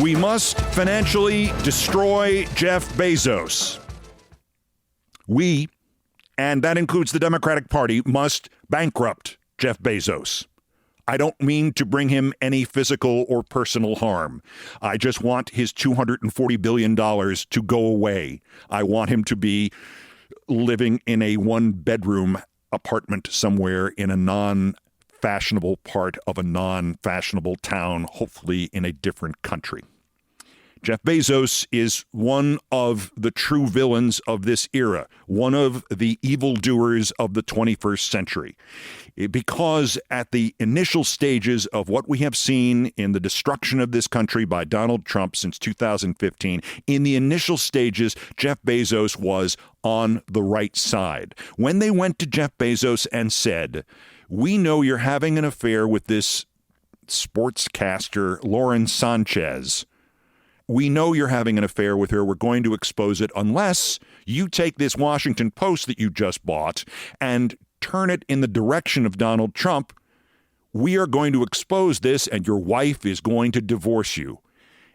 We must financially destroy Jeff Bezos. We, and that includes the Democratic Party, must bankrupt Jeff Bezos. I don't mean to bring him any physical or personal harm. I just want his $240 billion to go away. I want him to be living in a one-bedroom apartment somewhere in a non-fashionable part of a non-fashionable town, hopefully in a different country. Jeff Bezos is one of the true villains of this era, one of the evildoers of the 21st century. Because at the initial stages of what we have seen in the destruction of this country by Donald Trump since 2015, in the initial stages, Jeff Bezos was on the right side. When they went to Jeff Bezos and said, "We know you're having an affair with this sportscaster, Lauren Sanchez. We know you're having an affair with her. We're going to expose it unless you take this Washington Post that you just bought and turn it in the direction of Donald Trump. We are going to expose this and your wife is going to divorce you."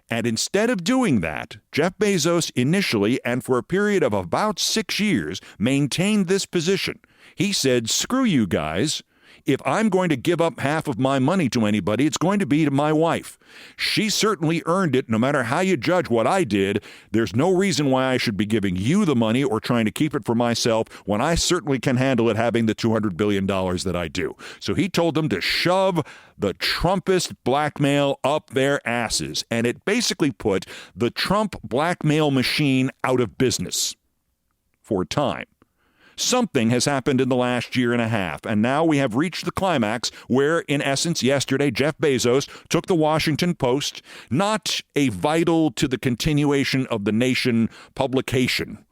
And instead of doing that, Jeff Bezos initially and for a period of about 6 years maintained this position. He said, "Screw you guys. If I'm going to give up half of my money to anybody, it's going to be to my wife. She certainly earned it no matter how you judge what I did. There's no reason why I should be giving you the money or trying to keep it for myself when I certainly can handle it having the $200 billion that I do." So he told them to shove the Trumpist blackmail up their asses. And it basically put the Trump blackmail machine out of business for a time. Something has happened in the last year and a half, and now we have reached the climax where, in essence, yesterday, Jeff Bezos took the Washington Post, not a vital to the continuation of the nation publication,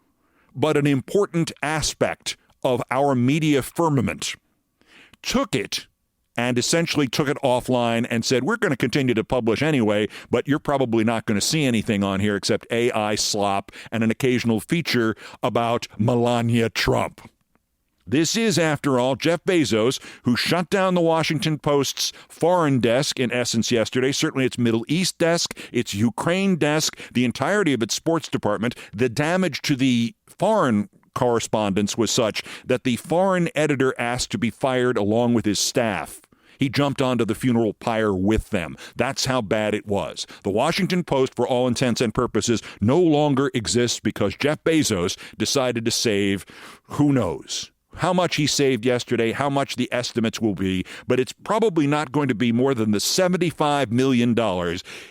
but an important aspect of our media firmament, took it and essentially took it offline and said, "We're going to continue to publish anyway, but you're probably not going to see anything on here except AI slop and an occasional feature about Melania Trump." This is, after all, Jeff Bezos, who shut down the Washington Post's foreign desk, in essence, yesterday. Certainly its Middle East desk, its Ukraine desk, the entirety of its sports department. The damage to the foreign correspondence was such that the foreign editor asked to be fired along with his staff. He jumped onto the funeral pyre with them. That's how bad it was. The Washington Post, for all intents and purposes, no longer exists because Jeff Bezos decided to save, who knows, how much he saved yesterday, how much the estimates will be, but it's probably not going to be more than the $75 million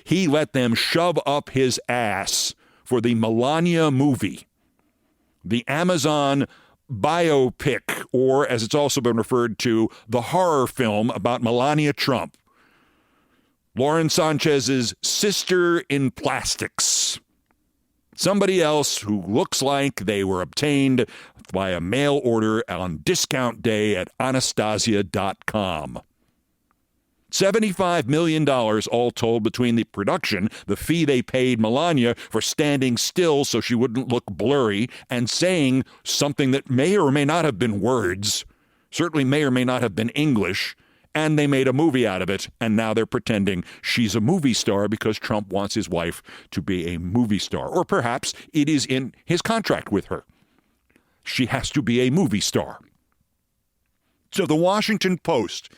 he let them shove up his ass for the Melania movie, the Amazon biopic, or as it's also been referred to, the horror film about Melania Trump, Lauren Sanchez's sister in plastics. Somebody else who looks like they were obtained by a mail order on discount day at Anastasia.com. $75 million all told between the production, the fee they paid Melania for standing still so she wouldn't look blurry and saying something that may or may not have been words, certainly may or may not have been English, and they made a movie out of it, and now they're pretending she's a movie star because Trump wants his wife to be a movie star. Or perhaps it is in his contract with her. She has to be a movie star. So the Washington Post,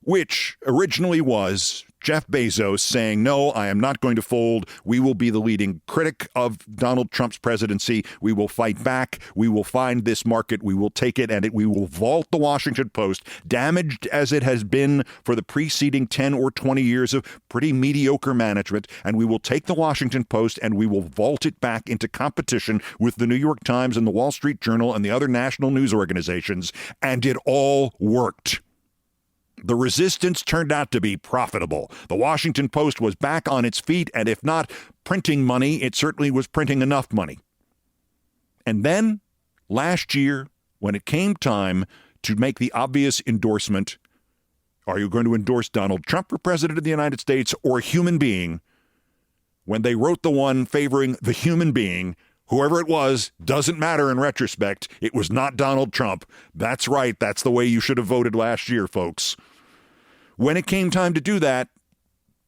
which originally was Jeff Bezos saying, "No, I am not going to fold. We will be the leading critic of Donald Trump's presidency. We will fight back. We will find this market. We will take it, and we will vault the Washington Post, damaged as it has been for the preceding 10 or 20 years of pretty mediocre management. And we will take the Washington Post and we will vault it back into competition with the New York Times and the Wall Street Journal and the other national news organizations." And it all worked. The resistance turned out to be profitable. The Washington Post was back on its feet, and if not printing money, it certainly was printing enough money. And then, last year, when it came time to make the obvious endorsement, are you going to endorse Donald Trump for president of the United States or a human being? When they wrote the one favoring the human being, whoever it was, doesn't matter in retrospect. It was not Donald Trump. That's right. That's the way you should have voted last year, folks. When it came time to do that,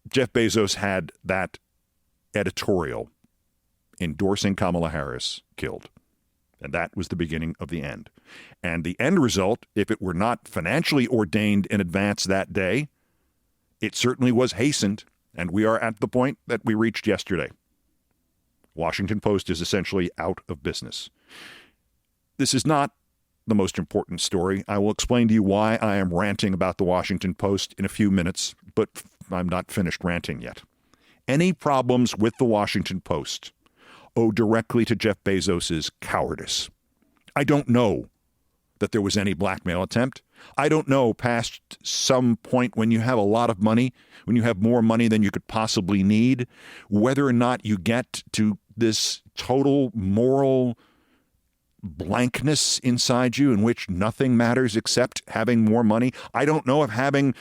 Jeff Bezos had that editorial endorsing Kamala Harris killed. And that was the beginning of the end. And the end result, if it were not financially ordained in advance that day, it certainly was hastened. And we are at the point that we reached yesterday. Washington Post is essentially out of business. This is not the most important story. I will explain to you why I am ranting about the Washington Post in a few minutes, but I'm not finished ranting yet. Any problems with the Washington Post owe directly to Jeff Bezos' cowardice. I don't know that there was any blackmail attempt. I don't know past some point when you have a lot of money, when you have more money than you could possibly need, whether or not you get to this total moral blankness inside you in which nothing matters except having more money. I don't know if having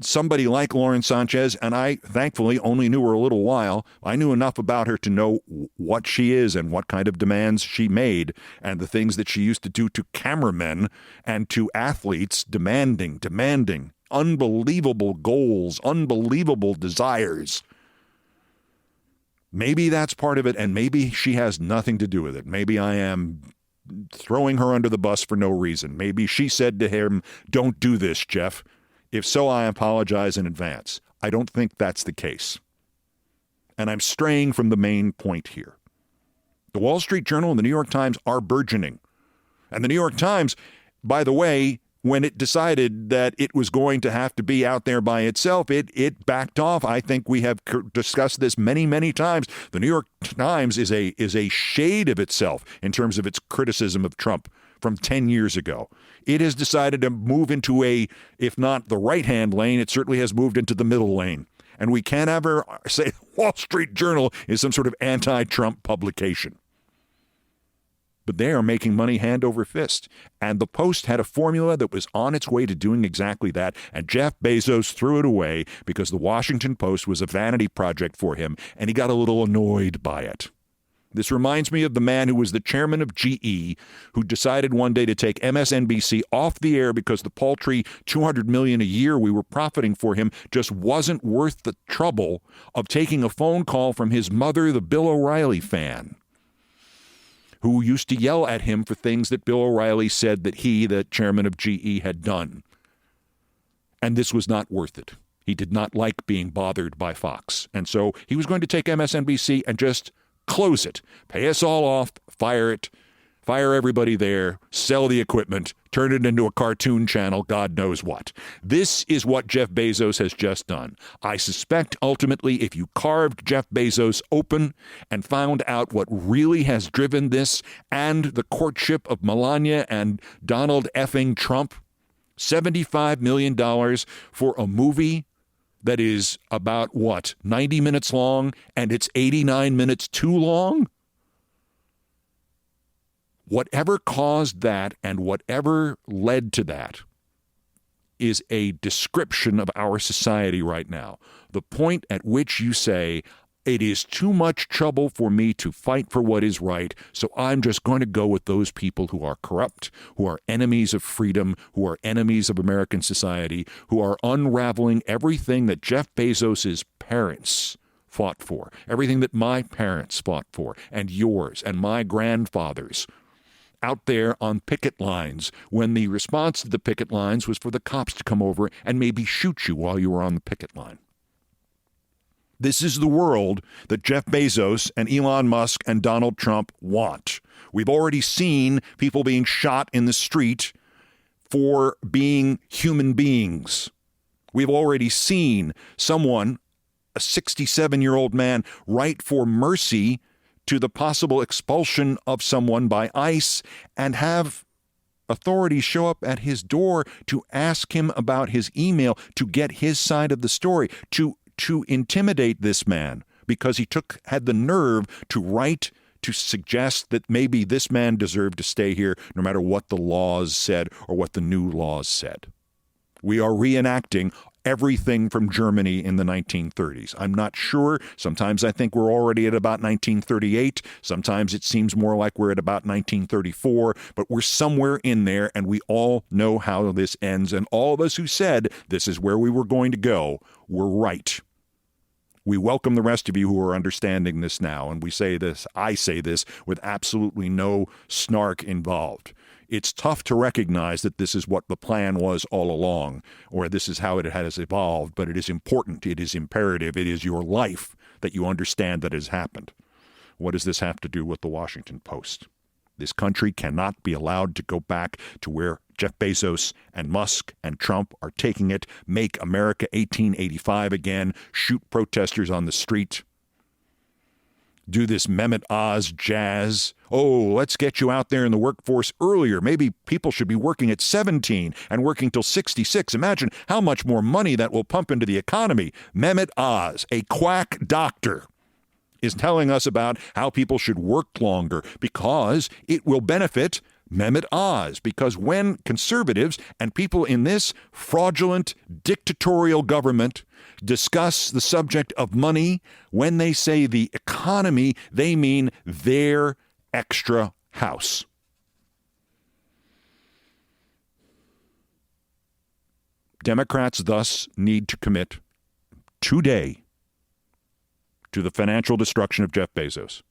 somebody like Lauren Sanchez, and I thankfully only knew her a little while. I knew enough about her to know what she is and what kind of demands she made and the things that she used to do to cameramen and to athletes, demanding, unbelievable goals, unbelievable desires. Maybe that's part of it, and maybe she has nothing to do with it. Maybe I am throwing her under the bus for no reason. Maybe she said to him, "Don't do this, Jeff." If so, I apologize in advance. I don't think that's the case. And I'm straying from the main point here. The Wall Street Journal and the New York Times are burgeoning. And the New York Times, by the way, when it decided that it was going to have to be out there by itself, it backed off. I think we have discussed this many, many times. The New York Times is a shade of itself in terms of its criticism of Trump from 10 years ago. It has decided to move into if not the right-hand lane, it certainly has moved into the middle lane. And we can't ever say Wall Street Journal is some sort of anti-Trump publication. But they are making money hand over fist. And the Post had a formula that was on its way to doing exactly that. And Jeff Bezos threw it away because the Washington Post was a vanity project for him, and he got a little annoyed by it. This reminds me of the man who was the chairman of GE, who decided one day to take MSNBC off the air because the paltry $200 million a year we were profiting for him just wasn't worth the trouble of taking a phone call from his mother, the Bill O'Reilly fan, who used to yell at him for things that Bill O'Reilly said that he, the chairman of GE, had done. And this was not worth it. He did not like being bothered by Fox. And so he was going to take MSNBC and just close it, pay us all off, fire it, fire everybody there, sell the equipment, turn it into a cartoon channel, God knows what. This is what Jeff Bezos has just done. I suspect ultimately if you carved Jeff Bezos open and found out what really has driven this and the courtship of Melania and Donald effing Trump, $75 million for a movie that is about, 90 minutes long, and it's 89 minutes too long? Whatever caused that and whatever led to that is a description of our society right now. The point at which you say, it is too much trouble for me to fight for what is right, so I'm just going to go with those people who are corrupt, who are enemies of freedom, who are enemies of American society, who are unraveling everything that Jeff Bezos' parents fought for, everything that my parents fought for, and yours, and my grandfathers, out there on picket lines when the response to the picket lines was for the cops to come over and maybe shoot you while you were on the picket line. This is the world that Jeff Bezos and Elon Musk and Donald Trump want. We've already seen people being shot in the street for being human beings. We've already seen someone, a 67-year-old man, write for mercy to the possible expulsion of someone by ICE and have authorities show up at his door to ask him about his email, to get his side of the story, to intimidate this man because he had the nerve to write to suggest that maybe this man deserved to stay here no matter what the laws said or what the new laws said. We are reenacting everything from Germany in the 1930s. I'm not sure. Sometimes I think we're already at about 1938. Sometimes it seems more like we're at about 1934, but we're somewhere in there, and we all know how this ends. And all of us who said this is where we were going to go were right. We welcome the rest of you who are understanding this now, and I say this with absolutely no snark involved. It's tough to recognize that this is what the plan was all along, or this is how it has evolved, but it is important, it is imperative, it is your life that you understand that it has happened. What does this have to do with the Washington Post? This country cannot be allowed to go back to where Jeff Bezos and Musk and Trump are taking it, make America 1885 again, shoot protesters on the street, do this Mehmet Oz jazz. Oh, let's get you out there in the workforce earlier. Maybe people should be working at 17 and working till 66. Imagine how much more money that will pump into the economy. Mehmet Oz, a quack doctor, is telling us about how people should work longer because it will benefit Mehmet Oz. Because when conservatives and people in this fraudulent dictatorial government discuss the subject of money, when they say the economy, they mean their extra house. Democrats thus need to commit today to the financial destruction of Jeff Bezos.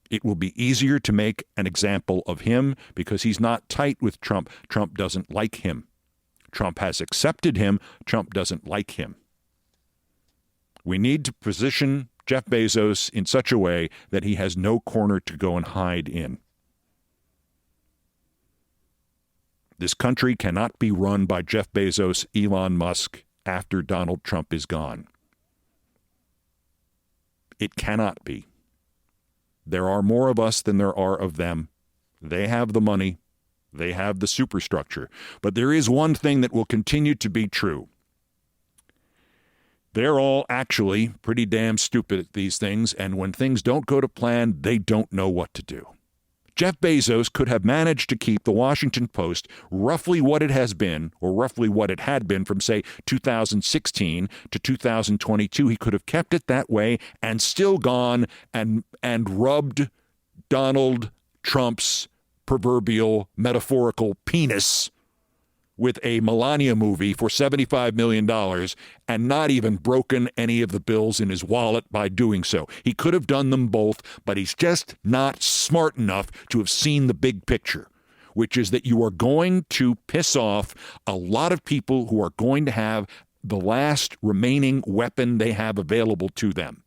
It will be easier to make an example of him because he's not tight with Trump. Trump doesn't like him. Trump has accepted him. Trump doesn't like him. We need to position Jeff Bezos in such a way that he has no corner to go and hide in. This country cannot be run by Jeff Bezos, Elon Musk, after Donald Trump is gone. It cannot be. There are more of us than there are of them. They have the money. They have the superstructure. But there is one thing that will continue to be true. They're all actually pretty damn stupid at these things, and when things don't go to plan, they don't know what to do. Jeff Bezos could have managed to keep the Washington Post roughly what it has been, or roughly what it had been from, say, 2016 to 2022. He could have kept it that way and still gone and rubbed Donald Trump's proverbial metaphorical penis with a Melania movie for $75 million and not even broken any of the bills in his wallet by doing so. He could have done them both, but he's just not smart enough to have seen the big picture, which is that you are going to piss off a lot of people who are going to have the last remaining weapon they have available to them,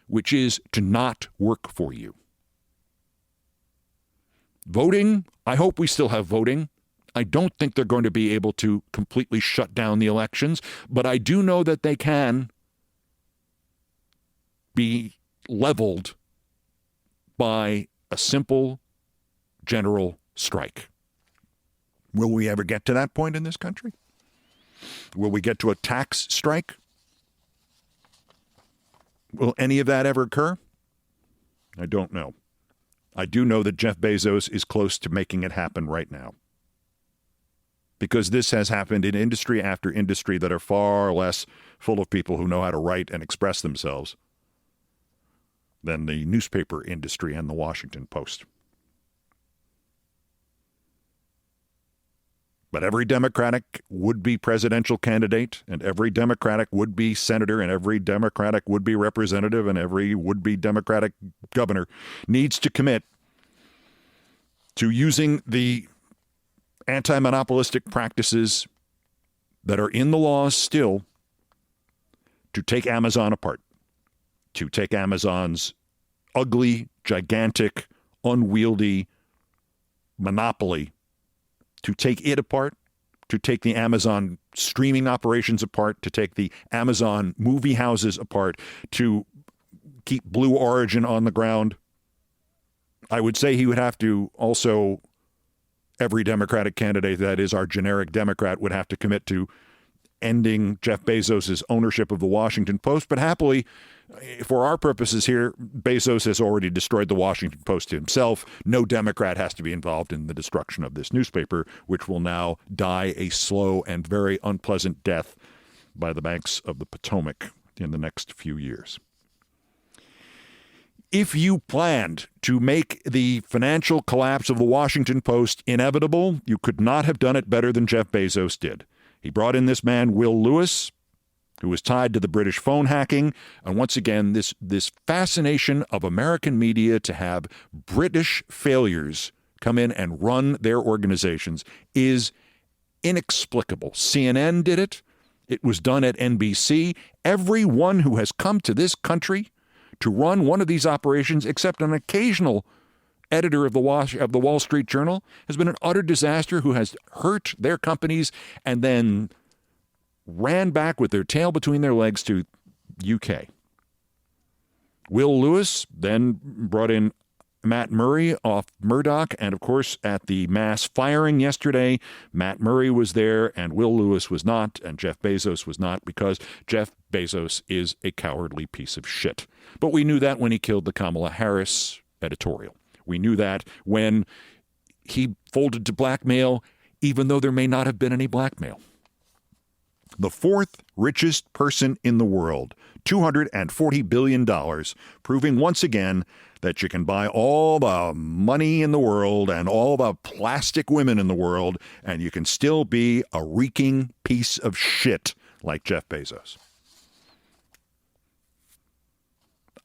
which is to not work for you. Voting, I hope we still have voting. I don't think they're going to be able to completely shut down the elections, but I do know that they can be leveled by a simple general strike. Will we ever get to that point in this country? Will we get to a tax strike? Will any of that ever occur? I don't know. I do know that Jeff Bezos is close to making it happen right now, because this has happened in industry after industry that are far less full of people who know how to write and express themselves than the newspaper industry and the Washington Post. But every Democratic would-be presidential candidate and every Democratic would-be senator and every Democratic would-be representative and every would-be Democratic governor needs to commit to using the anti-monopolistic practices that are in the laws still to take Amazon apart, to take Amazon's ugly, gigantic, unwieldy monopoly, to take it apart, to take the Amazon streaming operations apart, to take the Amazon movie houses apart, to keep Blue Origin on the ground. I would say he would have to also, every Democratic candidate that is our generic Democrat would have to commit to ending Jeff Bezos' ownership of the Washington Post. But happily, for our purposes here, Bezos has already destroyed the Washington Post himself. No Democrat has to be involved in the destruction of this newspaper, which will now die a slow and very unpleasant death by the banks of the Potomac in the next few years. If you planned to make the financial collapse of the Washington Post inevitable, you could not have done it better than Jeff Bezos did. He brought in this man, Will Lewis, who was tied to the British phone hacking. And once again, this fascination of American media to have British failures come in and run their organizations is inexplicable. CNN did it. It was done at NBC. Everyone who has come to this country to run one of these operations, except an occasional editor of the Wall Street Journal, has been an utter disaster who has hurt their companies and then ran back with their tail between their legs to UK. Will Lewis then brought in Matt Murray off Murdoch, and of course at the mass firing yesterday, Matt Murray was there and Will Lewis was not, and Jeff Bezos was not, because Jeff Bezos is a cowardly piece of shit. But we knew that when he killed the Kamala Harris editorial. We knew that when he folded to blackmail, even though there may not have been any blackmail. The fourth richest person in the world, $240 billion, proving once again that you can buy all the money in the world and all the plastic women in the world, and you can still be a reeking piece of shit like Jeff Bezos.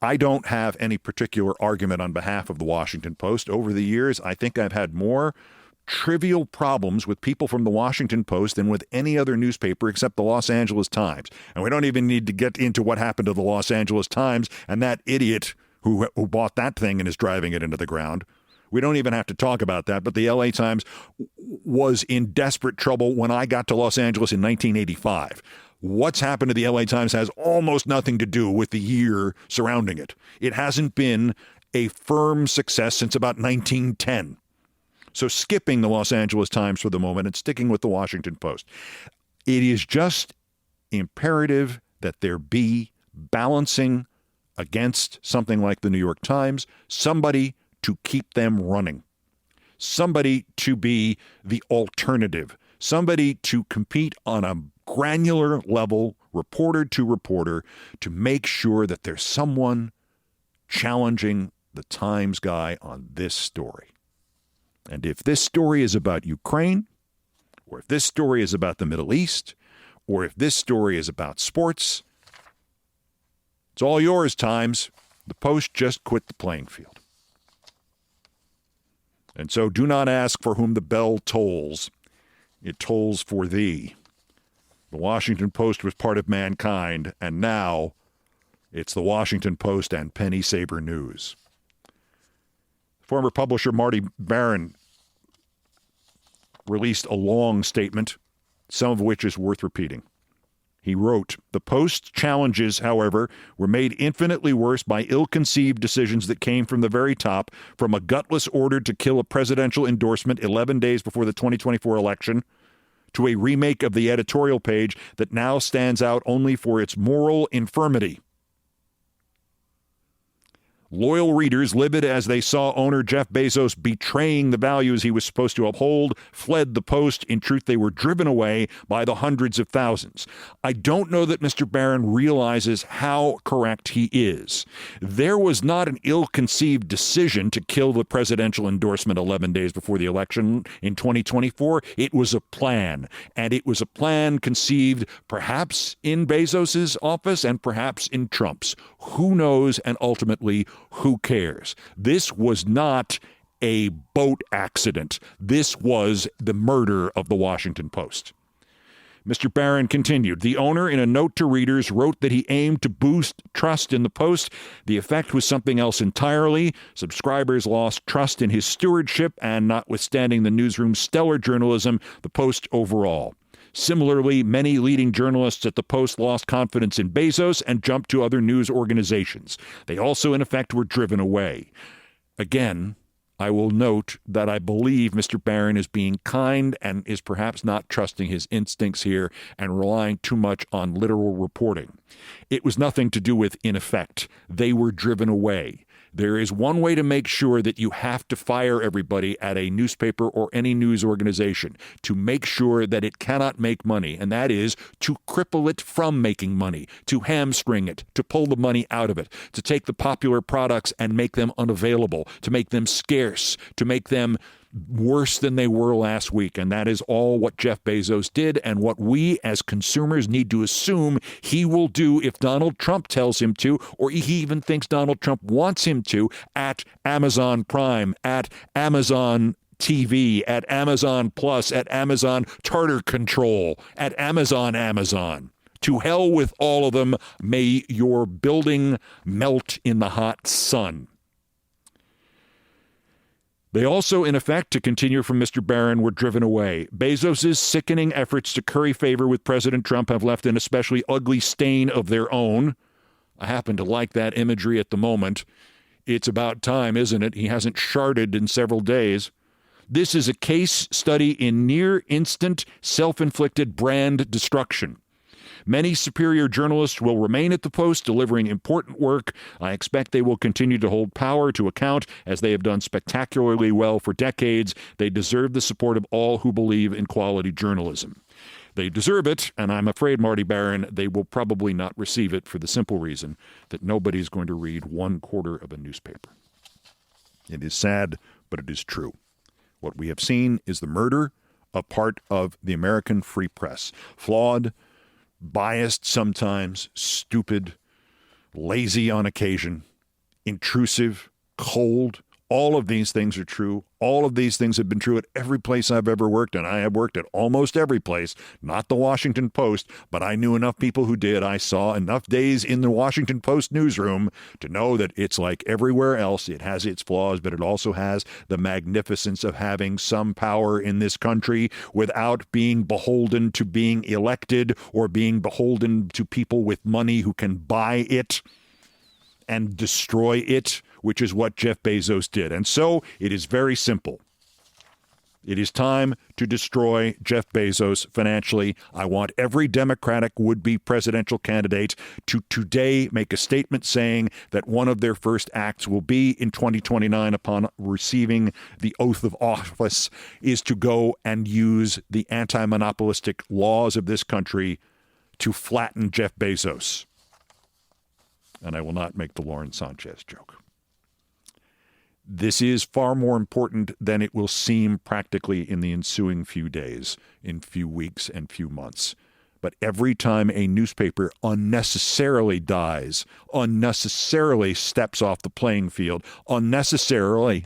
I don't have any particular argument on behalf of the Washington Post. Over the years, I think I've had more trivial problems with people from the Washington Post than with any other newspaper except the Los Angeles Times. And we don't even need to get into what happened to the Los Angeles Times and that idiot who bought that thing and is driving it into the ground. We don't even have to talk about that. But the LA Times was in desperate trouble when I got to Los Angeles in 1985. What's happened to the LA Times has almost nothing to do with the year surrounding it. It hasn't been a firm success since about 1910. So skipping the Los Angeles Times for the moment and sticking with the Washington Post, it is just imperative that there be balancing against something like the New York Times, somebody to keep them running, somebody to be the alternative, somebody to compete on a granular level, reporter to reporter, to make sure that there's someone challenging the Times guy on this story. And if this story is about Ukraine, or if this story is about the Middle East, or if this story is about sports, it's all yours, Times. The Post just quit the playing field. And so do not ask for whom the bell tolls. It tolls for thee. The Washington Post was part of mankind, and now it's the Washington Post and Penny Saber News. Former publisher Marty Baron released a long statement, some of which is worth repeating. He wrote, "The Post's challenges, however, were made infinitely worse by ill-conceived decisions that came from the very top, from a gutless order to kill a presidential endorsement 11 days before the 2024 election, to a remake of the editorial page that now stands out only for its moral infirmity. Loyal readers, livid as they saw owner Jeff Bezos betraying the values he was supposed to uphold, fled the Post. In truth, they were driven away by the hundreds of thousands." I don't know that Mr. Barron realizes how correct he is. There was not an ill-conceived decision to kill the presidential endorsement 11 days before the election in 2024. It was a plan, and it was a plan conceived perhaps in Bezos's office and perhaps in Trump's. Who knows, and ultimately, who cares? This was not a boat accident. This was the murder of the Washington Post. Mr. Barron continued, "The owner, in a note to readers, wrote that he aimed to boost trust in the Post. The effect was something else entirely. Subscribers lost trust in his stewardship, and notwithstanding the newsroom's stellar journalism, the Post overall. Similarly, many leading journalists at the Post lost confidence in Bezos and jumped to other news organizations. They also, in effect, were driven away." Again, I will note that I believe Mr. Barron is being kind and is perhaps not trusting his instincts here and relying too much on literal reporting. It was nothing to do with in effect. They were driven away. There is one way to make sure that you have to fire everybody at a newspaper or any news organization, to make sure that it cannot make money, and that is to cripple it from making money, to hamstring it, to pull the money out of it, to take the popular products and make them unavailable, to make them scarce, to make them worse than they were last week. And that is all what Jeff Bezos did and what we as consumers need to assume he will do if Donald Trump tells him to, or he even thinks Donald Trump wants him to, at Amazon Prime, at Amazon TV, at Amazon Plus, at Amazon Charter Control, at Amazon. To hell with all of them. May your building melt in the hot sun. They also, in effect, to continue from Mr. Barron, were driven away. Bezos' sickening efforts to curry favor with President Trump have left an especially ugly stain of their own. I happen to like that imagery at the moment. It's about time, isn't it? He hasn't sharded in several days. This is a case study in near instant self-inflicted brand destruction. Many superior journalists will remain at the Post delivering important work. I expect they will continue to hold power to account, as they have done spectacularly well for decades. They deserve the support of all who believe in quality journalism. They deserve it, and I'm afraid, Marty Barron, they will probably not receive it for the simple reason that nobody's going to read 1/4 of a newspaper. It is sad, but it is true. What we have seen is the murder of part of the American free press. Flawed, biased sometimes, stupid, lazy on occasion, intrusive, cold. All of these things are true. All of these things have been true at every place I've ever worked, and I have worked at almost every place, not the Washington Post, but I knew enough people who did. I saw enough days in the Washington Post newsroom to know that it's like everywhere else. It has its flaws, but it also has the magnificence of having some power in this country without being beholden to being elected or being beholden to people with money who can buy it and destroy it, which is what Jeff Bezos did. And so it is very simple. It is time to destroy Jeff Bezos financially. I want every Democratic would-be presidential candidate to today make a statement saying that one of their first acts will be in 2029 upon receiving the oath of office is to go and use the anti-monopolistic laws of this country to flatten Jeff Bezos. And I will not make the Lauren Sanchez joke. This is far more important than it will seem practically in the ensuing few days, in few weeks and few months. But every time a newspaper unnecessarily dies, unnecessarily steps off the playing field, unnecessarily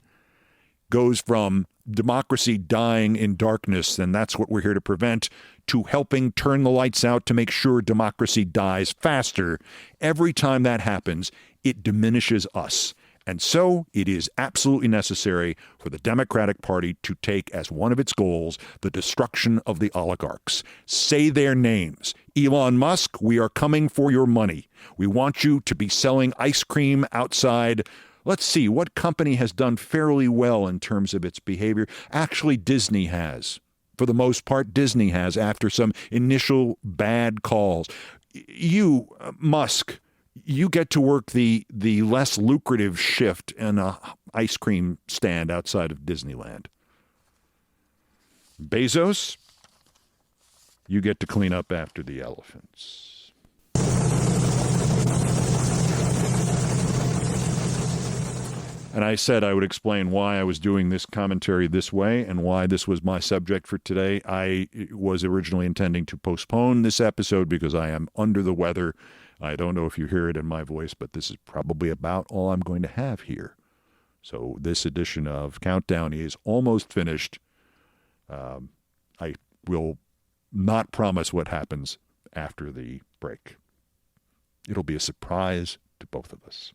goes from democracy dying in darkness, and that's what we're here to prevent, to helping turn the lights out to make sure democracy dies faster. Every time that happens, it diminishes us. And so it is absolutely necessary for the Democratic Party to take as one of its goals the destruction of the oligarchs. Say their names. Elon Musk, we are coming for your money. We want you to be selling ice cream outside. Let's see, what company has done fairly well in terms of its behavior? Actually, Disney has. For the most part, Disney has, after some initial bad calls. You, Musk, you get to work the less lucrative shift in a ice cream stand outside of Disneyland. Bezos, you get to clean up after the elephants. And I said I would explain why I was doing this commentary this way and why this was my subject for today. I was originally intending to postpone this episode because I am under the weather. I don't know if you hear it in my voice, but this is probably about all I'm going to have here. So this edition of Countdown is almost finished. I will not promise what happens after the break. It'll be a surprise to both of us.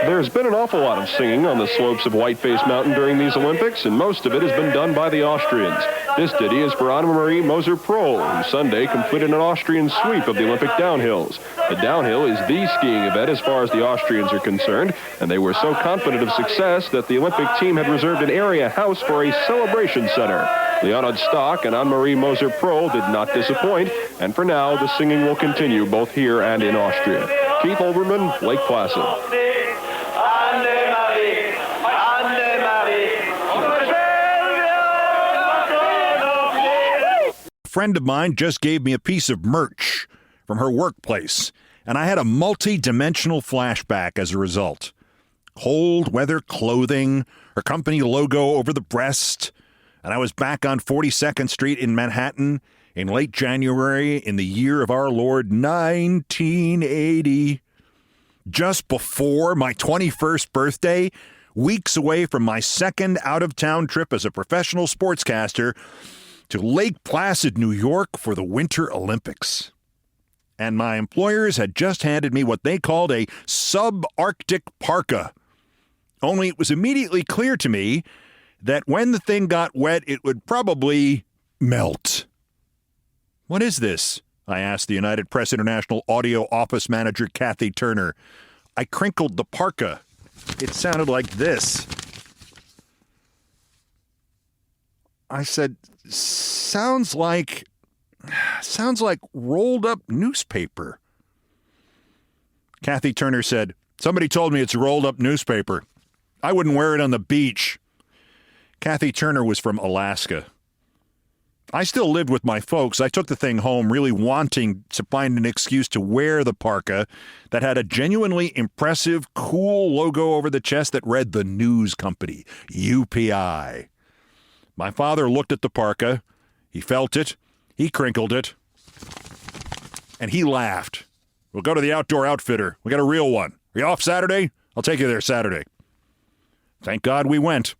There's been an awful lot of singing on the slopes of Whiteface Mountain during these Olympics, and most of it has been done by the Austrians. This ditty is for Annemarie Moser-Prohl, who Sunday completed an Austrian sweep of the Olympic downhills. The downhill is the skiing event as far as the Austrians are concerned, and they were so confident of success that the Olympic team had reserved an area house for a celebration center. Leonard Stock and Annemarie Moser-Prohl did not disappoint, and for now, the singing will continue both here and in Austria. Keith Olbermann, Lake Placid. friend of mine just gave me a piece of merch from her workplace, and I had a multi-dimensional flashback as a result. Cold weather clothing, her company logo over the breast, and I was back on 42nd Street in Manhattan in late January in the year of our Lord 1980. Just before my 21st birthday, weeks away from my second out-of-town trip as a professional sportscaster to Lake Placid, New York for the Winter Olympics. And my employers had just handed me what they called a subarctic parka. Only it was immediately clear to me that when the thing got wet, it would probably melt. "What is this?" I asked the United Press International audio office manager, Kathy Turner. I crinkled the parka. It sounded like this. I said, sounds like rolled up newspaper. Kathy Turner said, "Somebody told me it's a rolled up newspaper. I wouldn't wear it on the beach." Kathy Turner was from Alaska. I still lived with my folks. I took the thing home really wanting to find an excuse to wear the parka that had a genuinely impressive, cool logo over the chest that read the news company, UPI. My father looked at the parka. He felt it. He crinkled it. And he laughed. "We'll go to the Outdoor Outfitter. We got a real one. Are you off Saturday? I'll take you there Saturday." Thank God we went.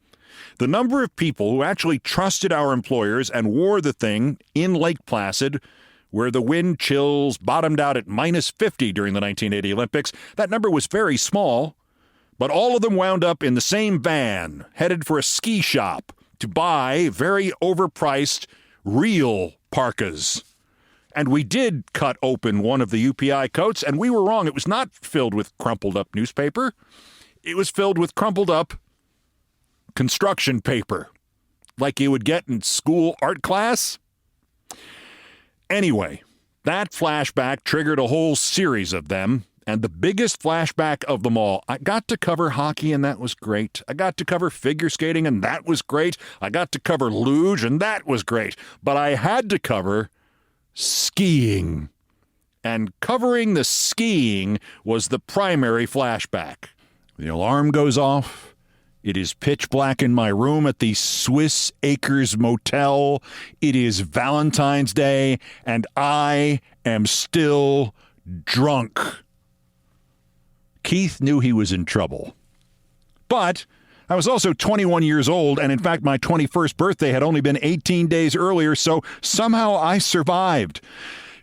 The number of people who actually trusted our employers and wore the thing in Lake Placid, where the wind chills bottomed out at -50 during the 1980 Olympics, that number was very small, but all of them wound up in the same van, headed for a ski shop to buy very overpriced, real parkas. And we did cut open one of the UPI coats, and we were wrong. It was not filled with crumpled up newspaper. It was filled with crumpled up construction paper, like you would get in school art class. Anyway, that flashback triggered a whole series of them, and the biggest flashback of them all, I got to cover hockey, and that was great. I got to cover figure skating, and that was great. I got to cover luge, and that was great. But I had to cover skiing. And covering the skiing was the primary flashback. The alarm goes off. It is pitch black in my room at the Swiss Acres Motel. It is Valentine's Day, and I am still drunk. Keith knew he was in trouble. But I was also 21 years old, and in fact, my 21st birthday had only been 18 days earlier, so somehow I survived.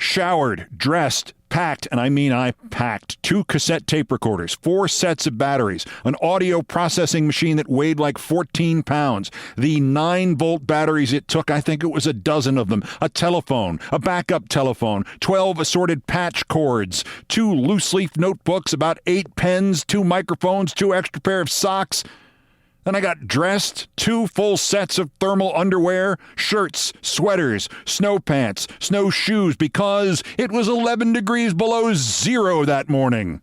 Showered, dressed, packed, and I mean I packed 2 cassette tape recorders, 4 sets of batteries, an audio processing machine that weighed like 14 pounds, the 9-volt batteries it took, I think it was a dozen of them, a telephone, a backup telephone, 12 assorted patch cords, 2 loose-leaf notebooks, about 8 pens, 2 microphones, 2 extra pair of socks. Then I got dressed, 2 full sets of thermal underwear, shirts, sweaters, snow pants, snow shoes, because it was 11 degrees below zero that morning.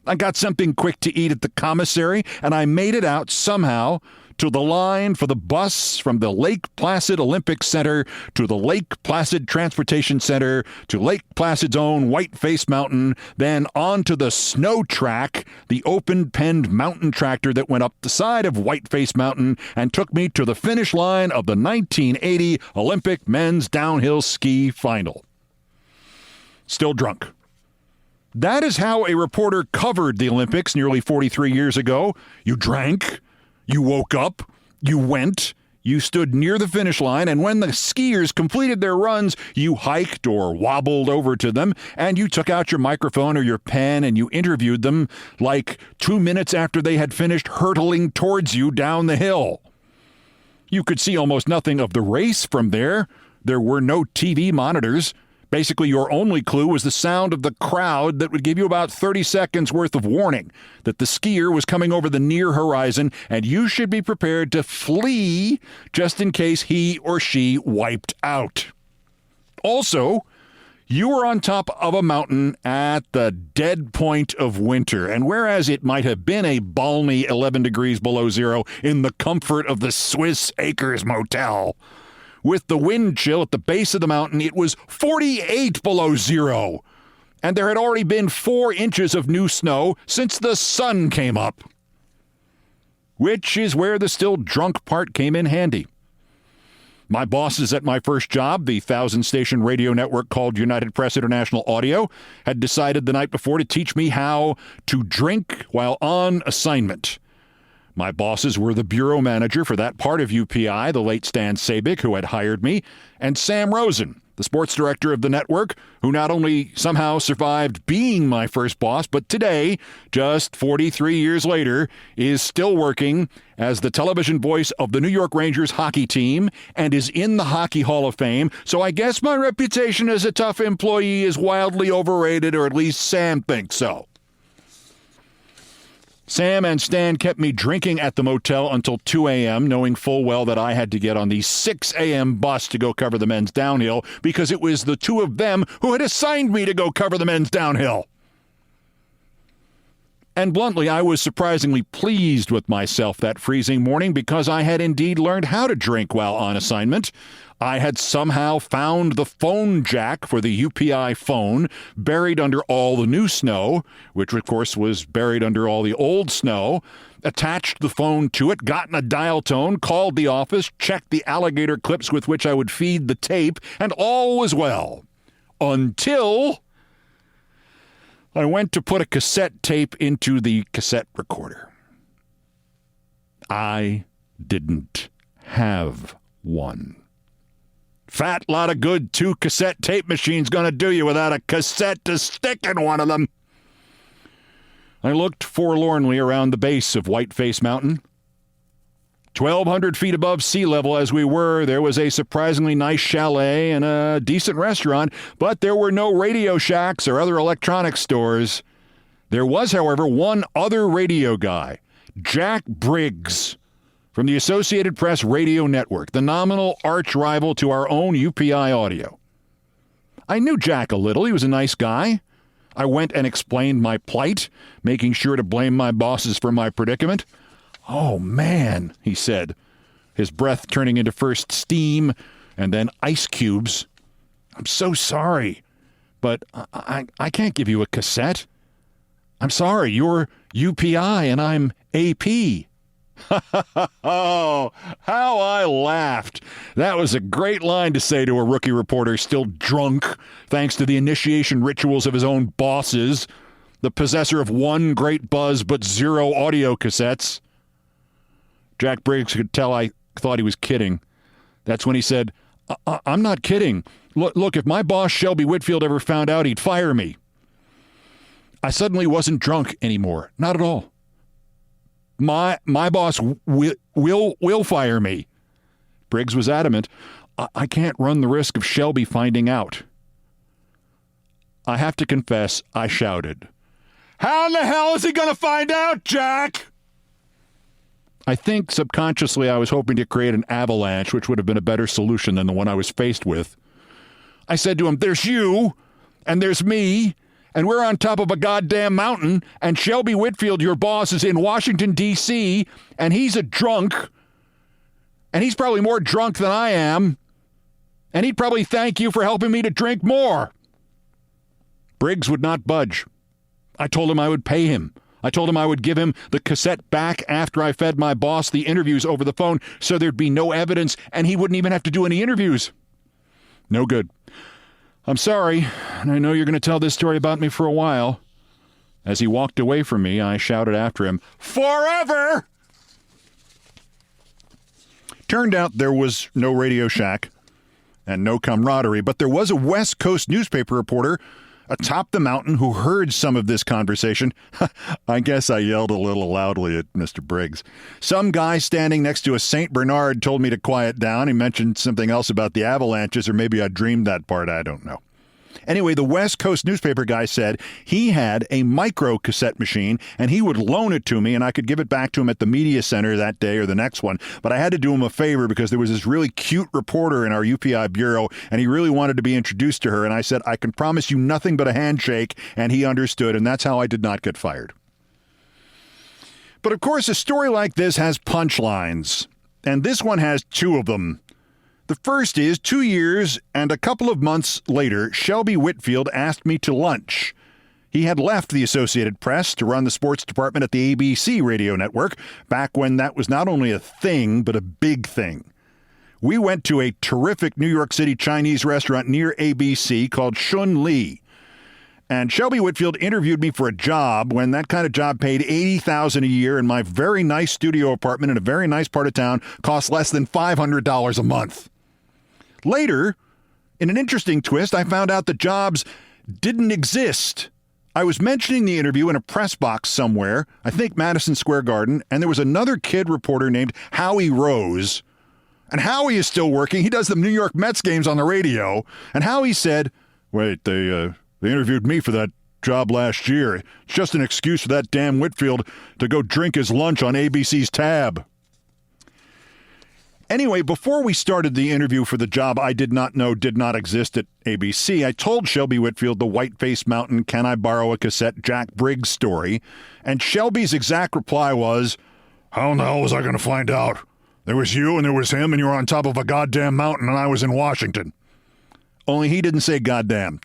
I got something quick to eat at the commissary, and I made it out somehow to the line for the bus from the Lake Placid Olympic Center to the Lake Placid Transportation Center to Lake Placid's own Whiteface Mountain, then on to the snow track, the open-penned mountain tractor that went up the side of Whiteface Mountain and took me to the finish line of the 1980 Olympic men's downhill ski final. Still drunk. That is how a reporter covered the Olympics nearly 43 years ago. You drank. You woke up, you went, you stood near the finish line, and when the skiers completed their runs, you hiked or wobbled over to them, and you took out your microphone or your pen and you interviewed them like 2 minutes after they had finished hurtling towards you down the hill. You could see almost nothing of the race from there. There were no TV monitors. Basically, your only clue was the sound of the crowd that would give you about 30 seconds worth of warning that the skier was coming over the near horizon, and you should be prepared to flee just in case he or she wiped out. Also, you were on top of a mountain at the dead point of winter, and whereas it might have been a balmy 11 degrees below zero in the comfort of the Swiss Acres Motel, With the wind chill at the base of the mountain, it was 48 below zero. And there had already been 4 inches of new snow since the sun came up. Which is where the still drunk part came in handy. My bosses at my first job, the 1,000-station radio network called United Press International Audio, had decided the night before to teach me how to drink while on assignment. My bosses were the bureau manager for that part of UPI, the late Stan Sabick, who had hired me, and Sam Rosen, the sports director of the network, who not only somehow survived being my first boss, but today, just 43 years later, is still working as the television voice of the New York Rangers hockey team and is in the Hockey Hall of Fame. So I guess my reputation as a tough employee is wildly overrated, or at least Sam thinks so. Sam and Stan kept me drinking at the motel until 2 a.m., knowing full well that I had to get on the 6 a.m. bus to go cover the men's downhill because it was the two of them who had assigned me to go cover the men's downhill. And bluntly, I was surprisingly pleased with myself that freezing morning because I had indeed learned how to drink while on assignment. I had somehow found the phone jack for the UPI phone buried under all the new snow, which of course was buried under all the old snow, attached the phone to it, gotten a dial tone, called the office, checked the alligator clips with which I would feed the tape, and all was well. Until I went to put a cassette tape into the cassette recorder. I didn't have one. Fat lot of good 2 cassette tape machines gonna do you without a cassette to stick in one of them. I looked forlornly around the base of Whiteface Mountain. 1,200 feet above sea level as we were, there was a surprisingly nice chalet and a decent restaurant, but there were no Radio Shacks or other electronics stores. There was, however, one other radio guy, Jack Briggs, from the Associated Press Radio Network, the nominal arch rival to our own UPI Audio. I knew Jack a little. He was a nice guy. I went and explained my plight, making sure to blame my bosses for my predicament. "Oh, man," he said, his breath turning into first steam and then ice cubes. "I'm so sorry, but I can't give you a cassette. I'm sorry, you're UPI and I'm AP." Oh, how I laughed. That was a great line to say to a rookie reporter still drunk, thanks to the initiation rituals of his own bosses, the possessor of 1 great buzz but 0 audio cassettes. Jack Briggs could tell I thought he was kidding. That's when he said, I'm not kidding. Look, if my boss Shelby Whitfield ever found out, he'd fire me." I suddenly wasn't drunk anymore. Not at all. My boss will fire me. Briggs was adamant. I can't run the risk of Shelby finding out. I have to confess, I shouted, "How in the hell is he going to find out, Jack?" I think subconsciously I was hoping to create an avalanche, which would have been a better solution than the one I was faced with. I said to him, "There's you, and there's me, and we're on top of a goddamn mountain, and Shelby Whitfield, your boss, is in Washington, D.C., and he's a drunk, and he's probably more drunk than I am, and he'd probably thank you for helping me to drink more." Briggs would not budge. I told him I would pay him. I told him I would give him the cassette back after I fed my boss the interviews over the phone so there'd be no evidence and he wouldn't even have to do any interviews. No good. "I'm sorry, and I know you're going to tell this story about me for a while." As he walked away from me, I shouted after him, "Forever!" Turned out there was no Radio Shack and no camaraderie, but there was a West Coast newspaper reporter atop the mountain who heard some of this conversation. I guess I yelled a little loudly at Mr. Briggs. Some guy standing next to a St. Bernard told me to quiet down. He mentioned something else about the avalanches, or maybe I dreamed that part. I don't know. Anyway, the West Coast newspaper guy said he had a micro cassette machine and he would loan it to me and I could give it back to him at the media center that day or the next one. But I had to do him a favor because there was this really cute reporter in our UPI bureau and he really wanted to be introduced to her. And I said, "I can promise you nothing but a handshake." And he understood. And that's how I did not get fired. But of course, a story like this has punchlines. And this one has 2 of them. The first is 2 years and a couple of months later, Shelby Whitfield asked me to lunch. He had left the Associated Press to run the sports department at the ABC radio network back when that was not only a thing, but a big thing. We went to a terrific New York City Chinese restaurant near ABC called Shun Li. And Shelby Whitfield interviewed me for a job when that kind of job paid $80,000 a year, and my very nice studio apartment in a very nice part of town cost less than $500 a month. Later, in an interesting twist, I found out the jobs didn't exist. I was mentioning the interview in a press box somewhere, I think Madison Square Garden, and there was another kid reporter named Howie Rose. And Howie is still working. He does the New York Mets games on the radio. And Howie said, wait, they interviewed me for that job last year. It's just an excuse for that damn Whitfield to go drink his lunch on ABC's tab. Anyway, before we started the interview for the job I did not know did not exist at ABC, I told Shelby Whitfield the Whiteface Mountain, can I borrow a cassette, Jack Briggs story. And Shelby's exact reply was, how in the hell was I going to find out? There was you and there was him and you were on top of a goddamn mountain and I was in Washington. Only he didn't say goddamn.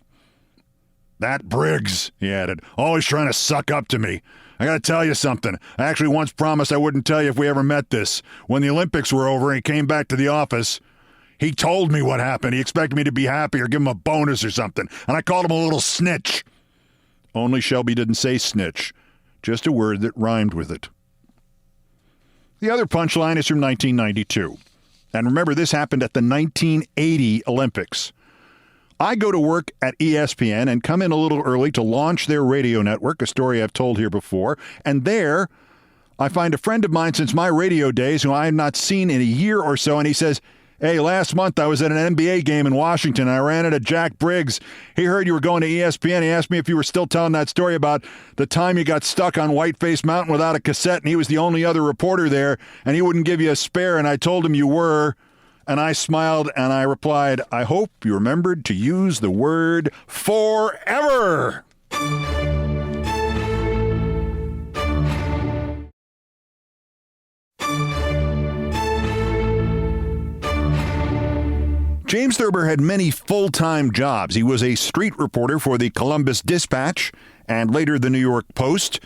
That Briggs, he added, always trying to suck up to me. I gotta tell you something. I actually once promised I wouldn't tell you if we ever met this. When the Olympics were over and he came back to the office, he told me what happened. He expected me to be happy or give him a bonus or something. And I called him a little snitch. Only Shelby didn't say snitch. Just a word that rhymed with it. The other punchline is from 1992. And remember, this happened at the 1980 Olympics. I go to work at ESPN and come in a little early to launch their radio network, a story I've told here before. And there, I find a friend of mine since my radio days who I have not seen in a year or so, and he says, hey, last month I was at an NBA game in Washington. I ran into Jack Briggs. He heard you were going to ESPN. He asked me if you were still telling that story about the time you got stuck on Whiteface Mountain without a cassette, and he was the only other reporter there, and he wouldn't give you a spare, and I told him you were. And I smiled, and I replied, I hope you remembered to use the word forever. James Thurber had many full-time jobs. He was a street reporter for the Columbus Dispatch and later the New York Post,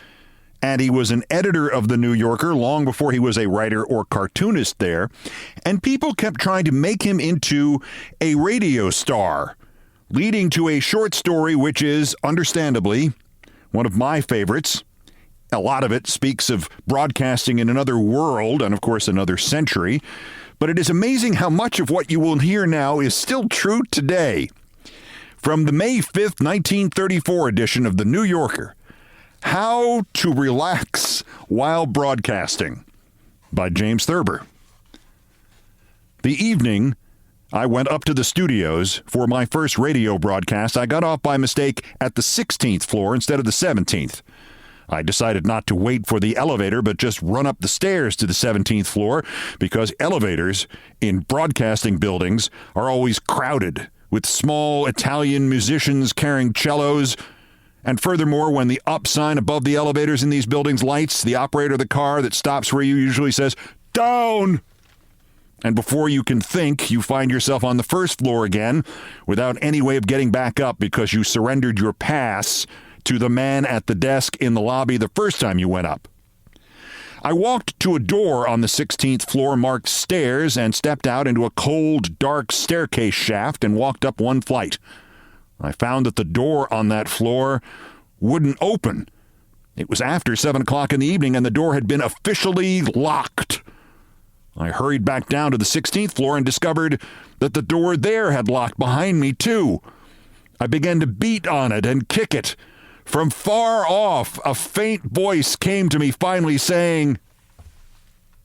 and he was an editor of the New Yorker long before he was a writer or cartoonist there. And people kept trying to make him into a radio star, leading to a short story which is, understandably, one of my favorites. A lot of it speaks of broadcasting in another world and, of course, another century. But it is amazing how much of what you will hear now is still true today. From the May 5th, 1934 edition of the New Yorker, How to Relax While Broadcasting by James Thurber. The evening I went up to the studios for my first radio broadcast, I got off by mistake at the 16th floor instead of the 17th. I decided not to wait for the elevator, but just run up the stairs to the 17th floor because elevators in broadcasting buildings are always crowded with small Italian musicians carrying cellos. And furthermore, when the up sign above the elevators in these buildings lights, the operator of the car that stops for you usually says, down! And before you can think, you find yourself on the first floor again without any way of getting back up because you surrendered your pass to the man at the desk in the lobby the first time you went up. I walked to a door on the 16th floor marked stairs and stepped out into a cold, dark staircase shaft and walked up one flight. I found that the door on that floor wouldn't open. It was after 7 o'clock in the evening and the door had been officially locked. I hurried back down to the 16th floor and discovered that the door there had locked behind me too. I began to beat on it and kick it. From far off, a faint voice came to me finally saying,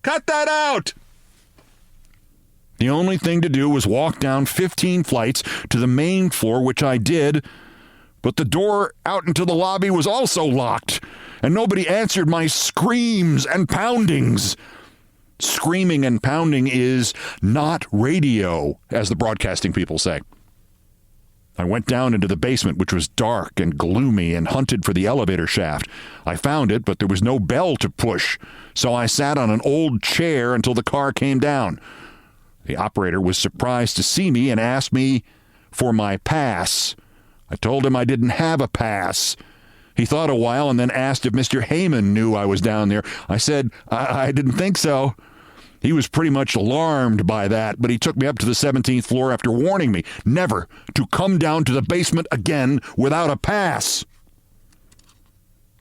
"Cut that out!" The only thing to do was walk down 15 flights to the main floor, which I did, but the door out into the lobby was also locked, and nobody answered my screams and poundings. Screaming and pounding is not radio, as the broadcasting people say. I went down into the basement, which was dark and gloomy, and hunted for the elevator shaft. I found it, but there was no bell to push, so I sat on an old chair until the car came down. The operator was surprised to see me and asked me for my pass. I told him I didn't have a pass. He thought a while and then asked if Mr. Heyman knew I was down there. I said I didn't think so. He was pretty much alarmed by that, but he took me up to the 17th floor after warning me never to come down to the basement again without a pass.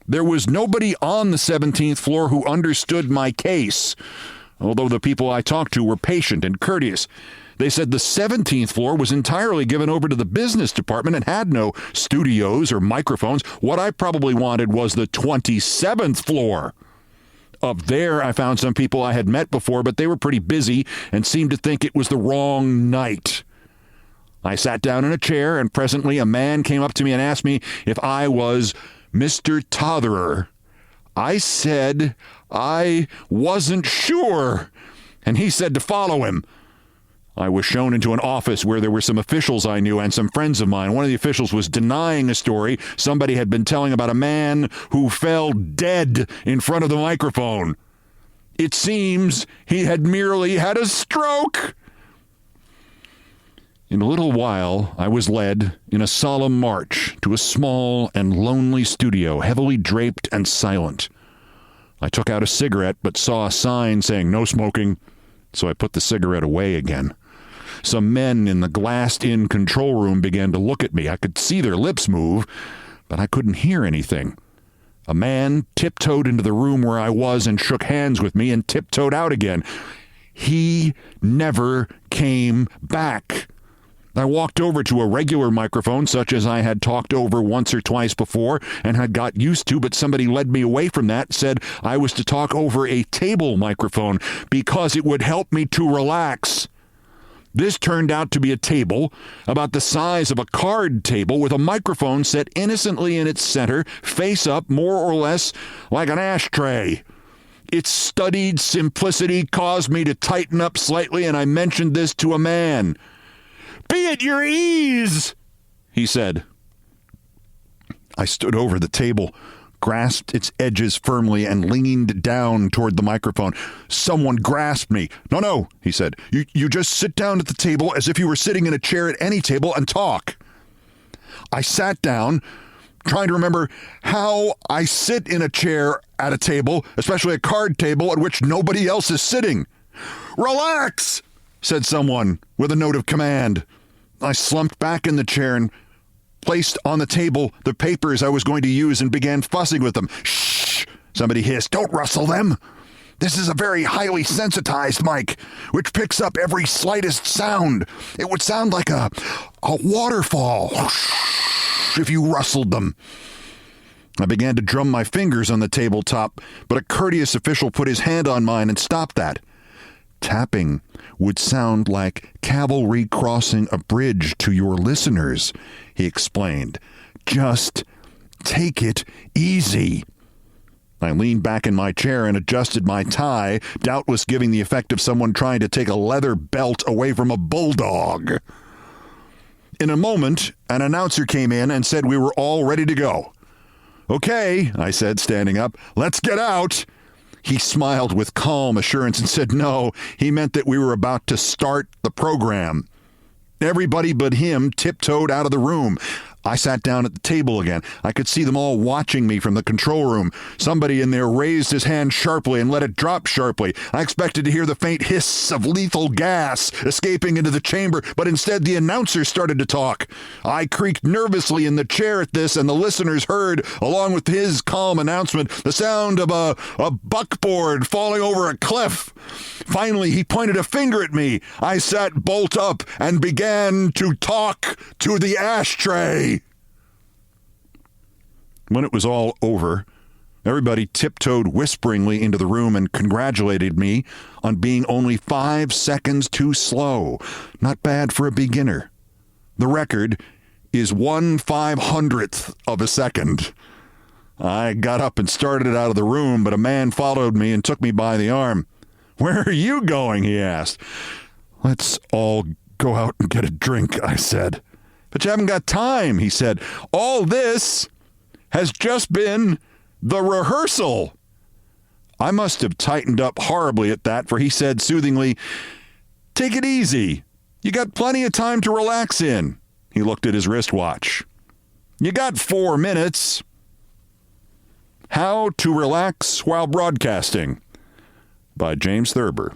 There was nobody on the 17th floor who understood my case, although the people I talked to were patient and courteous. They said the 17th floor was entirely given over to the business department and had no studios or microphones. What I probably wanted was the 27th floor. Up there, I found some people I had met before, but they were pretty busy and seemed to think it was the wrong night. I sat down in a chair, and presently a man came up to me and asked me if I was Mr. Totherer. I said I wasn't sure, and he said to follow him. I was shown into an office where there were some officials I knew and some friends of mine. One of the officials was denying a story somebody had been telling about a man who fell dead in front of the microphone. It seems he had merely had a stroke. In a little while, I was led in a solemn march to a small and lonely studio, heavily draped and silent. I took out a cigarette but saw a sign saying no smoking, so I put the cigarette away again. Some men in the glassed-in control room began to look at me. I could see their lips move, but I couldn't hear anything. A man tiptoed into the room where I was and shook hands with me and tiptoed out again. He never came back. I walked over to a regular microphone, such as I had talked over once or twice before and had got used to, but somebody led me away from that, said I was to talk over a table microphone because it would help me to relax. This turned out to be a table about the size of a card table with a microphone set innocently in its center, face up, more or less like an ashtray. Its studied simplicity caused me to tighten up slightly, and I mentioned this to a man. "Be at your ease," he said. I stood over the table, grasped its edges firmly, and leaned down toward the microphone. Someone grasped me. No, he said. You just sit down at the table as if you were sitting in a chair at any table and talk. I sat down, trying to remember how I sit in a chair at a table, especially a card table at which nobody else is sitting. "Relax," said someone with a note of command. I slumped back in the chair and placed on the table the papers I was going to use and began fussing with them. "Shh," somebody hissed. "Don't rustle them. This is a very highly sensitized mic, which picks up every slightest sound. It would sound like a waterfall if you rustled them." I began to drum my fingers on the tabletop, but a courteous official put his hand on mine and stopped that. Tapping would sound like cavalry crossing a bridge to your listeners, he explained. Just take it easy. I leaned back in my chair and adjusted my tie, doubtless giving the effect of someone trying to take a leather belt away from a bulldog. In a moment, an announcer came in and said we were all ready to go. "Okay," I said, standing up, "let's get out." He smiled with calm assurance and said no, he meant that we were about to start the program. Everybody but him tiptoed out of the room. I sat down at the table again. I could see them all watching me from the control room. Somebody in there raised his hand sharply and let it drop sharply. I expected to hear the faint hiss of lethal gas escaping into the chamber, but instead the announcer started to talk. I creaked nervously in the chair at this, and the listeners heard, along with his calm announcement, the sound of a buckboard falling over a cliff. Finally, he pointed a finger at me. I sat bolt up and began to talk to the ashtray. When it was all over, everybody tiptoed whisperingly into the room and congratulated me on being only 5 seconds too slow. Not bad for a beginner. The record is 1/500th of a second. I got up and started out of the room, but a man followed me and took me by the arm. "Where are you going?" he asked. "Let's all go out and get a drink," I said. "But you haven't got time," he said. "All this has just been the rehearsal." I must have tightened up horribly at that, for he said soothingly, Take it easy. You got plenty of time to relax in. He looked at his wristwatch. You got 4 minutes. How to Relax While Broadcasting by James Thurber.